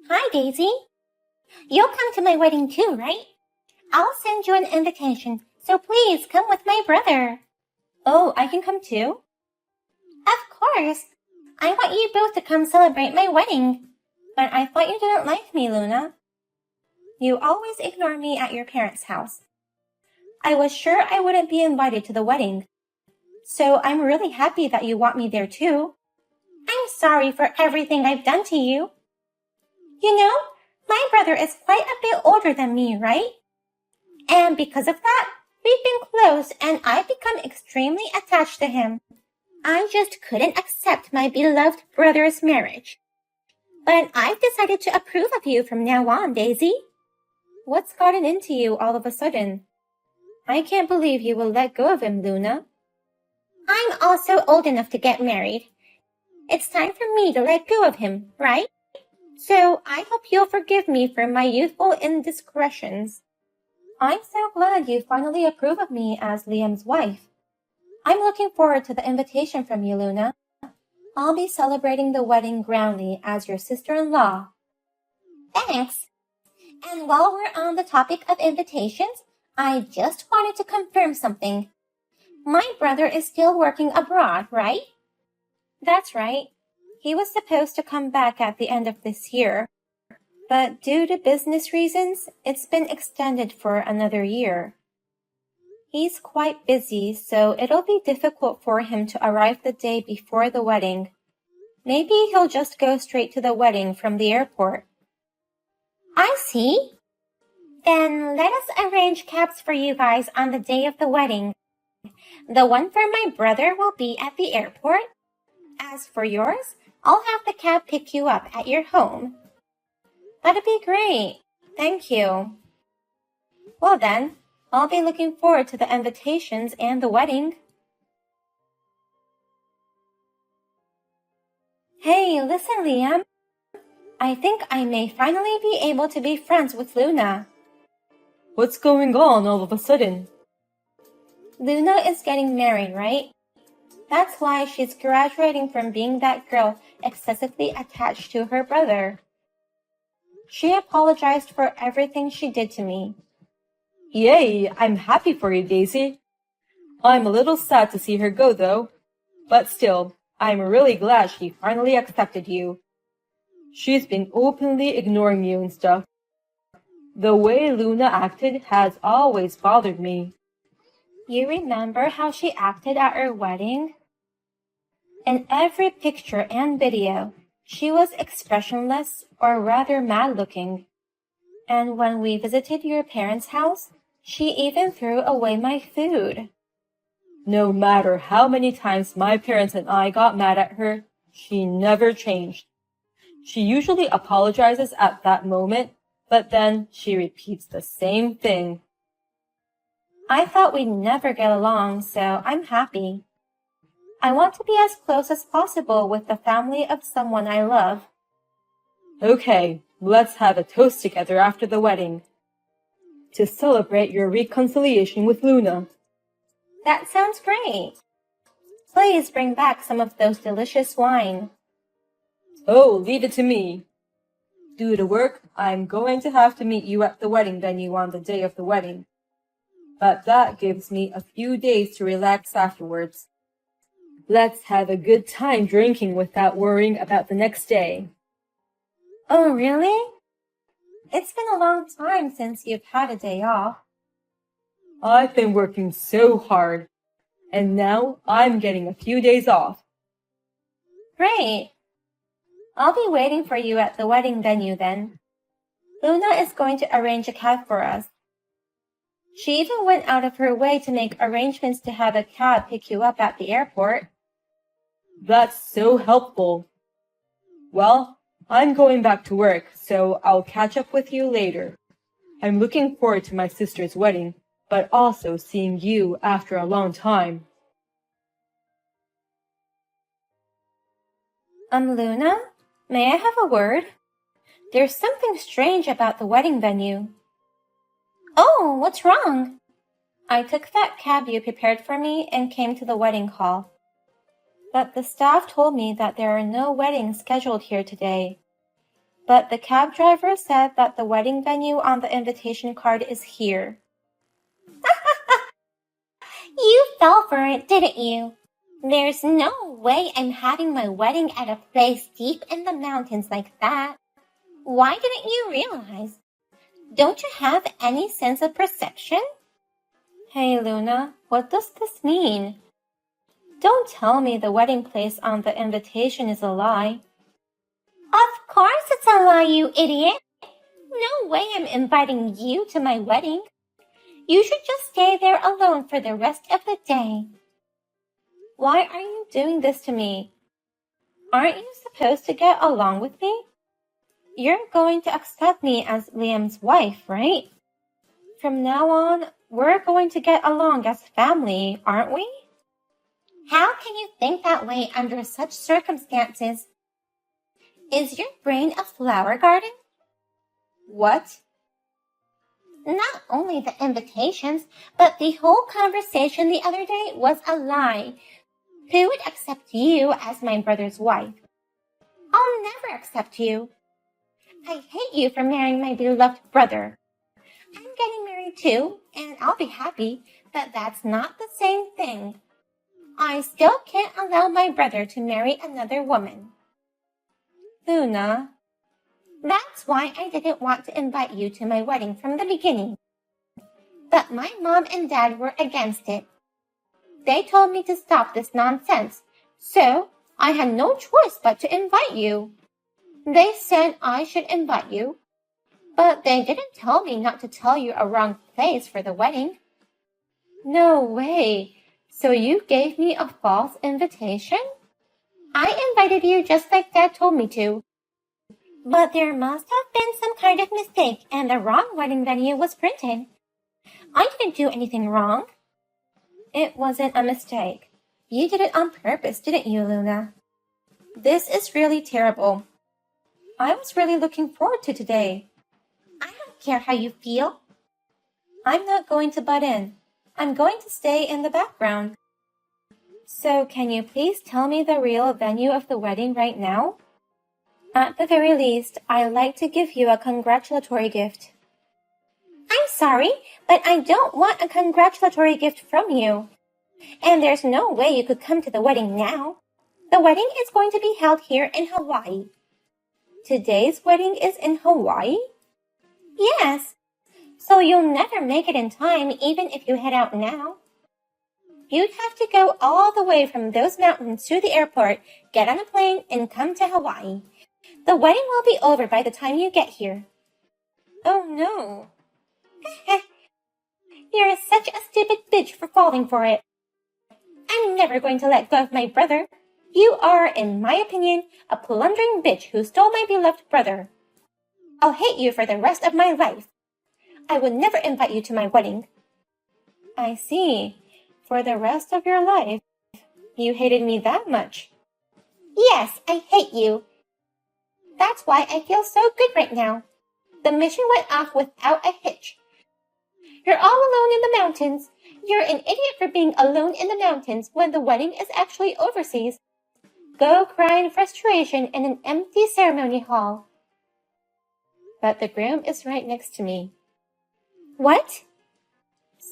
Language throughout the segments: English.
Hi, Daisy. You'll come to my wedding too, right? I'll send you an invitation, so please come with my brother. Oh, I can come too? Of course. I want you both to come celebrate my wedding. But I thought you didn't like me, Luna. You always ignore me at your parents' house. I was sure I wouldn't be invited to the wedding. So I'm really happy that you want me there too. I'm sorry for everything I've done to you. You know, my brother is quite a bit older than me, right? And because of that, we've been close and I've become extremely attached to him. I just couldn't accept my beloved brother's marriage. But I've decided to approve of you from now on, Daisy. What's gotten into you all of a sudden? I can't believe you will let go of him, Luna. I'm also old enough to get married. It's time for me to let go of him, right? So I hope you'll forgive me for my youthful indiscretions. I'm so glad you finally approve of me as Liam's wife. I'm looking forward to the invitation from you, Luna. I'll be celebrating the wedding grandly as your sister-in-law. Thanks. And while we're on the topic of invitations, I just wanted to confirm something. My brother is still working abroad, right? That's right. He was supposed to come back at the end of this year, but due to business reasons, it's been extended for another year. He's quite busy, so it'll be difficult for him to arrive the day before the wedding. Maybe he'll just go straight to the wedding from the airport. I see. Then let us arrange cabs for you guys on the day of the wedding. The one for my brother will be at the airport. As for yours, I'll have the cab pick you up at your home. That'd be great. Thank you. Well then, I'll be looking forward to the invitations and the wedding. Hey, listen, Liam. I think I may finally be able to be friends with Luna. What's going on all of a sudden? Luna is getting married, right? That's why she's graduating from being that girl excessively attached to her brother. She apologized for everything she did to me. Yay, I'm happy for you, Daisy. I'm a little sad to see her go, though. But still, I'm really glad she finally accepted you. She's been openly ignoring you and stuff. The way Luna acted has always bothered me. You remember how she acted at our wedding? In every picture and video, she was expressionless or rather mad-looking. And when we visited your parents' house, she even threw away my food. No matter how many times my parents and I got mad at her, she never changed. She usually apologizes at that moment, but then she repeats the same thing. I thought we'd never get along, so I'm happy. I want to be as close as possible with the family of someone I love. Okay, let's have a toast together after the wedding. To celebrate your reconciliation with Luna. That sounds great. Please bring back some of those delicious wine. Oh, leave it to me. Due to work, I'm going to have to meet you at the wedding venue on the day of the wedding. But that gives me a few days to relax afterwards. Let's have a good time drinking without worrying about the next day. Oh, really? It's been a long time since you've had a day off. I've been working so hard, and now I'm getting a few days off. Great. I'll be waiting for you at the wedding venue then. Luna is going to arrange a cab for us. She even went out of her way to make arrangements to have a cab pick you up at the airport. That's so helpful. Well, I'm going back to work, so I'll catch up with you later. I'm looking forward to my sister's wedding, but also seeing you after a long time. Luna, may I have a word? There's something strange about the wedding venue. Oh, what's wrong? I took that cab you prepared for me and came to the wedding hall. But the staff told me that there are no weddings scheduled here today. but the cab driver said that the wedding venue on the invitation card is here. You fell for it, didn't you? There's no way I'm having my wedding at a place deep in the mountains like that. Why didn't you realize? Don't you have any sense of perception? Hey, Luna, what does this mean? Don't tell me the wedding place on the invitation is a lie. Of course it's a lie, you idiot. No way I'm inviting you to my wedding. You should just stay there alone for the rest of the day. Why are you doing this to me? Aren't you supposed to get along with me? You're going to accept me as Liam's wife, right? From now on, we're going to get along as family, aren't we? How can you think that way under such circumstances? Is your brain a flower garden? What? Not only the invitations, but the whole conversation the other day was a lie. Who would accept you as my brother's wife? I'll never accept you. I hate you for marrying my beloved brother. I'm getting married too, and I'll be happy, but that's not the same thing. I still can't allow my brother to marry another woman. Luna. That's why I didn't want to invite you to my wedding from the beginning. But my mom and dad were against it. They told me to stop this nonsense, so I had no choice but to invite you. They said I should invite you, but they didn't tell me not to tell you a wrong place for the wedding. No way. So you gave me a false invitation? I invited you just like Dad told me to. But there must have been some kind of mistake and the wrong wedding venue was printed. I didn't do anything wrong. It wasn't a mistake. You did it on purpose, didn't you, Luna? This is really terrible. I was really looking forward to today. I don't care how you feel. I'm not going to butt in. I'm going to stay in the background. So can you please tell me the real venue of the wedding right now? At the very least, I'd like to give you a congratulatory gift. I'm sorry, but I don't want a congratulatory gift from you. And there's no way you could come to the wedding now. The wedding is going to be held here in Hawaii. Today's wedding is in Hawaii? Yes. So you'll never make it in time even if you head out now. You'd have to go all the way from those mountains to the airport, get on a plane, and come to Hawaii. The wedding will be over by the time you get here. Oh no. You're such a stupid bitch for falling for it. I'm never going to let go of my brother. You are, in my opinion, a plundering bitch who stole my beloved brother. I'll hate you for the rest of my life. I would never invite you to my wedding. I see. For the rest of your life, you hated me that much. Yes, I hate you. That's why I feel so good right now. The mission went off without a hitch. You're all alone in the mountains. You're an idiot for being alone in the mountains when the wedding is actually overseas. Go cry in frustration in an empty ceremony hall. But the groom is right next to me. What?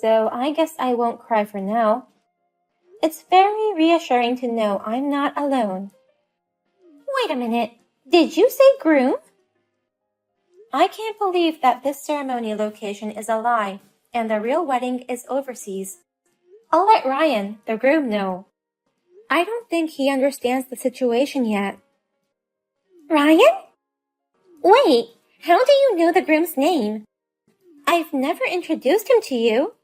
So I guess I won't cry for now. It's very reassuring to know I'm not alone. Wait a minute. Did you say groom? I can't believe that this ceremony location is a lie and the real wedding is overseas. I'll let Ryan, the groom, know. I don't think he understands the situation yet. Ryan? Wait, how do you know the groom's name? I've never introduced him to you.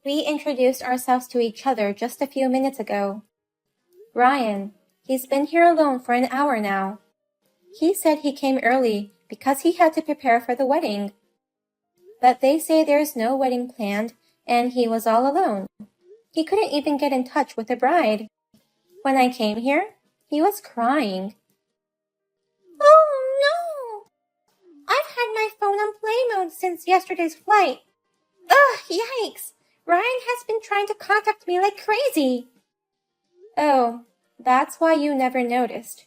We introduced ourselves to each other just a few minutes ago. Ryan, he's been here alone for an hour now. He said he came early because he had to prepare for the wedding. But they say there's no wedding planned and he was all alone. He couldn't even get in touch with the bride. When I came here, he was crying. Oh no! I've had my phone on play mode since yesterday's flight. Ugh, yikes! Ryan has been trying to contact me like crazy. Oh, that's why you never noticed.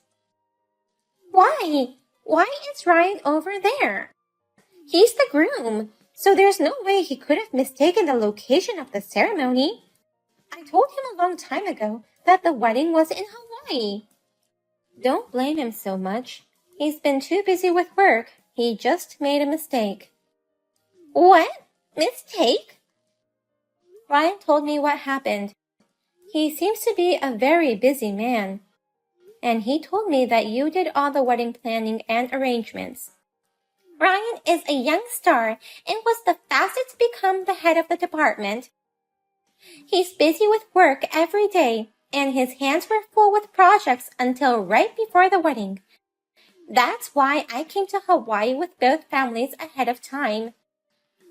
Why? Why is Ryan over there? He's the groom, so there's no way he could have mistaken the location of the ceremony. I told him a long time ago that the wedding was in Hawaii. Don't blame him so much. He's been too busy with work. He just made a mistake. What? Mistake? Ryan told me what happened. He seems to be a very busy man. And he told me that you did all the wedding planning and arrangements. Ryan is a young star and was the fastest to become the head of the department. He's busy with work every day, and his hands were full with projects until right before the wedding. That's why I came to Hawaii with both families ahead of time.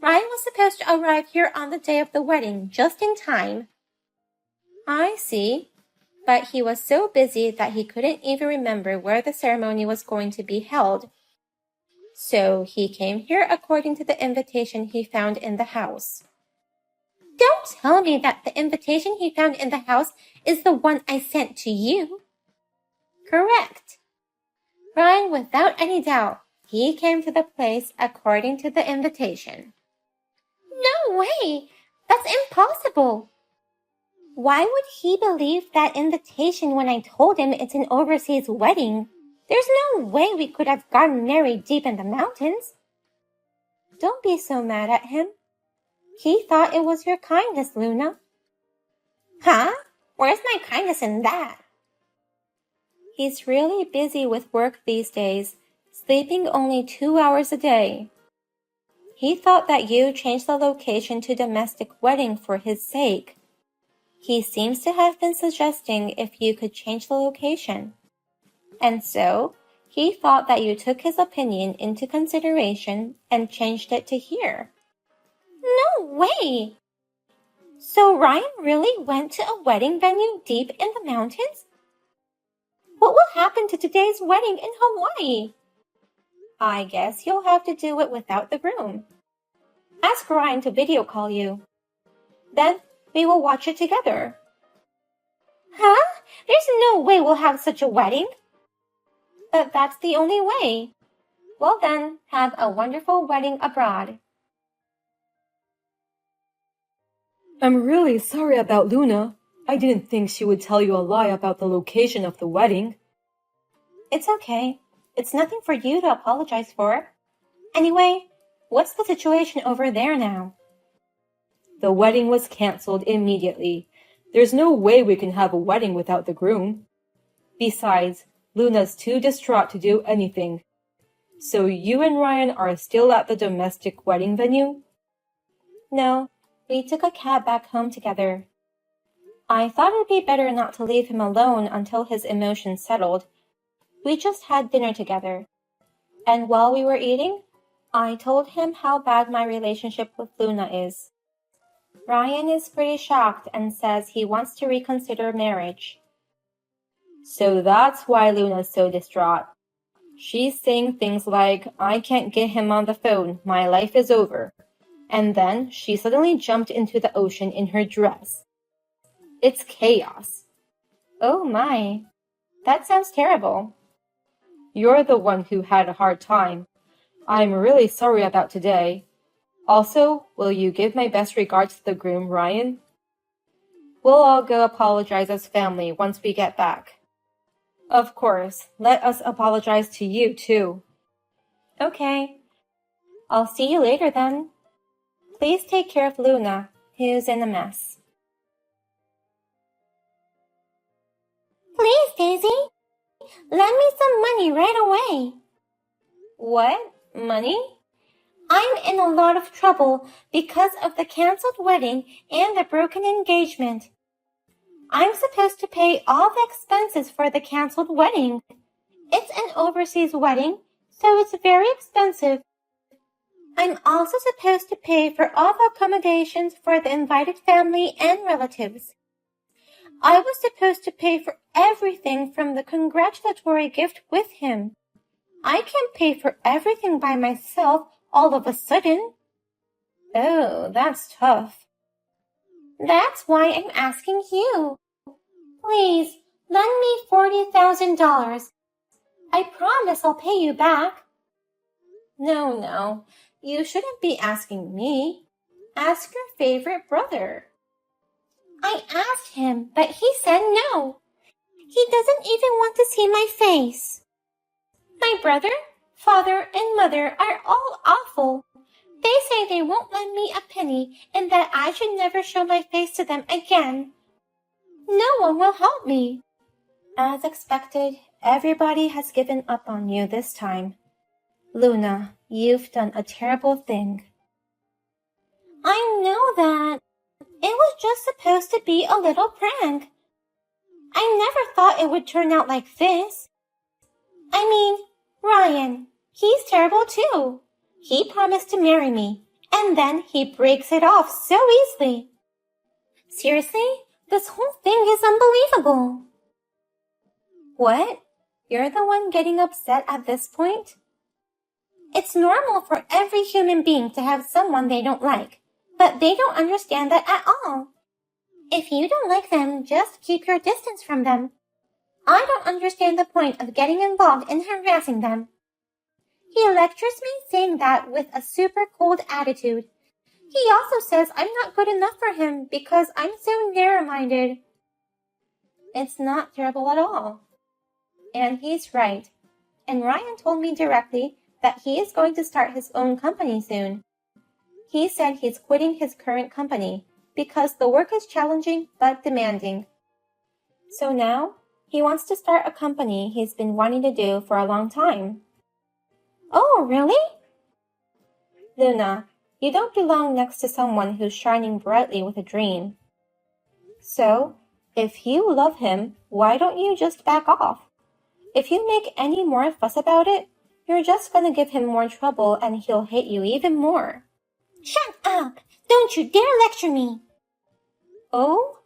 Ryan was supposed to arrive here on the day of the wedding, just in time. I see. But he was so busy that he couldn't even remember where the ceremony was going to be held. So he came here according to the invitation he found in the house. Don't tell me that the invitation he found in the house is the one I sent to you. Correct. Ryan, without any doubt, he came to the place according to the invitation. No way! That's impossible! Why would he believe that invitation when I told him it's an overseas wedding? There's no way we could have gotten married deep in the mountains. Don't be so mad at him. He thought it was your kindness, Luna. Huh? Where's my kindness in that? He's really busy with work these days, sleeping only 2 hours a day. He thought that you changed the location to domestic wedding for his sake. He seems to have been suggesting if you could change the location. And so, he thought that you took his opinion into consideration and changed it to here. No way! So Ryan really went to a wedding venue deep in the mountains? What will happen to today's wedding in Hawaii? I guess you'll have to do it without the groom. Ask Ryan to video call you. Then we will watch it together. Huh? There's no way we'll have such a wedding. But that's the only way. Well then, have a wonderful wedding abroad. I'm really sorry about Luna. I didn't think she would tell you a lie about the location of the wedding. It's okay. It's nothing for you to apologize for. Anyway, what's the situation over there now? The wedding was canceled immediately. There's no way we can have a wedding without the groom. Besides, Luna's too distraught to do anything. So you and Ryan are still at the domestic wedding venue? No, we took a cab back home together. I thought it'd be better not to leave him alone until his emotions settled. We just had dinner together. And while we were eating, I told him how bad my relationship with Luna is. Ryan is pretty shocked and says he wants to reconsider marriage. So that's why Luna's so distraught. She's saying things like, I can't get him on the phone, my life is over. And then she suddenly jumped into the ocean in her dress. It's chaos. Oh my, that sounds terrible. You're the one who had a hard time. I'm really sorry about today. Also, will you give my best regards to the groom, Ryan? We'll all go apologize as family once we get back. Of course, let us apologize to you too. Okay. I'll see you later then. Please take care of Luna, who's in a mess. Please, Daisy. Lend me some money right away. What? Money? I'm in a lot of trouble because of the canceled wedding and the broken engagement. I'm supposed to pay all the expenses for the canceled wedding. It's an overseas wedding, so it's very expensive. I'm also supposed to pay for all the accommodations for the invited family and relatives. I was supposed to pay for everything from the congratulatory gift with him. I can't pay for everything by myself all of a sudden. Oh, that's tough. That's why I'm asking you. Please, lend me $40,000. I promise I'll pay you back. No, you shouldn't be asking me. Ask your favorite brother. I asked him, but he said no. He doesn't even want to see my face. My brother, father, and mother are all awful. They say they won't lend me a penny and that I should never show my face to them again. No one will help me. As expected, everybody has given up on you this time. Luna, you've done a terrible thing. I know that. It was just supposed to be a little prank. I never thought it would turn out like this. I mean, Ryan, he's terrible too. He promised to marry me, and then he breaks it off so easily. Seriously, this whole thing is unbelievable. What? You're the one getting upset at this point? It's normal for every human being to have someone they don't like, but they don't understand that at all. If you don't like them, just keep your distance from them. I don't understand the point of getting involved in harassing them. He lectures me saying that with a super cold attitude. He also says I'm not good enough for him because I'm so narrow-minded. It's not terrible at all. And he's right. And Ryan told me directly that he is going to start his own company soon. He said he's quitting his current company because the work is challenging but demanding. So now, he wants to start a company he's been wanting to do for a long time. Oh, really? Luna, you don't belong next to someone who's shining brightly with a dream. So, if you love him, why don't you just back off? If you make any more fuss about it, you're just going to give him more trouble and he'll hate you even more. Shut up! Don't you dare lecture me! Oh?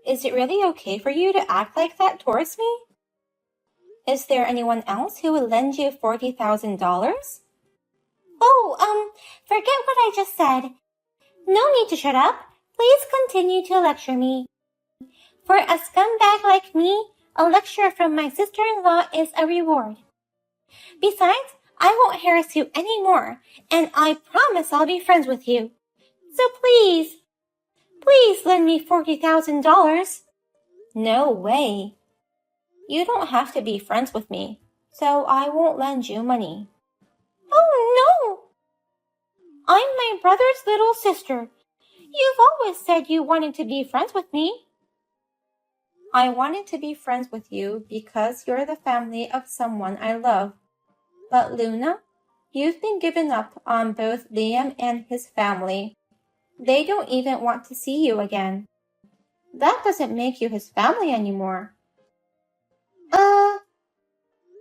Is it really okay for you to act like that towards me? Is there anyone else who would lend you $40,000? Oh, forget what I just said. No need to shut up. Please continue to lecture me. For a scumbag like me, a lecture from my sister-in-law is a reward. Besides, I won't harass you anymore, and I promise I'll be friends with you. So please lend me $40,000. No way. You don't have to be friends with me, so I won't lend you money. Oh no! I'm my brother's little sister. You've always said you wanted to be friends with me. I wanted to be friends with you because you're the family of someone I love. But Luna, you've been given up on both Liam and his family. They don't even want to see you again. That doesn't make you his family anymore.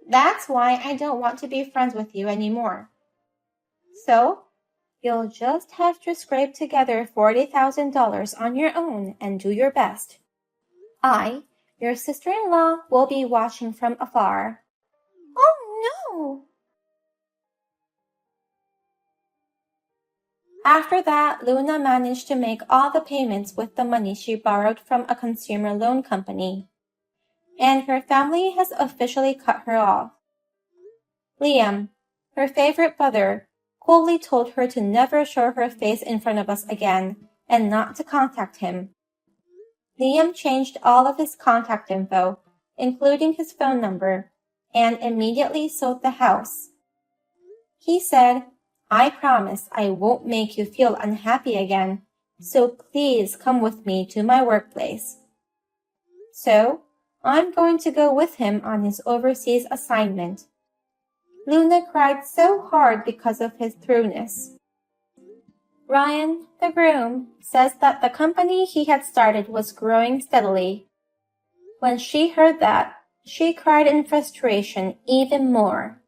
That's why I don't want to be friends with you anymore. So, you'll just have to scrape together $40,000 on your own and do your best. I, your sister-in-law, will be watching from afar. Oh no! After that, Luna managed to make all the payments with the money she borrowed from a consumer loan company. And her family has officially cut her off. Liam, her favorite brother, coldly told her to never show her face in front of us again and not to contact him. Liam changed all of his contact info, including his phone number, and immediately sold the house. He said, I promise I won't make you feel unhappy again, so please come with me to my workplace. So, I'm going to go with him on his overseas assignment. Luna cried so hard because of his thoroughness. Ryan, the groom, says that the company he had started was growing steadily. When she heard that, she cried in frustration even more.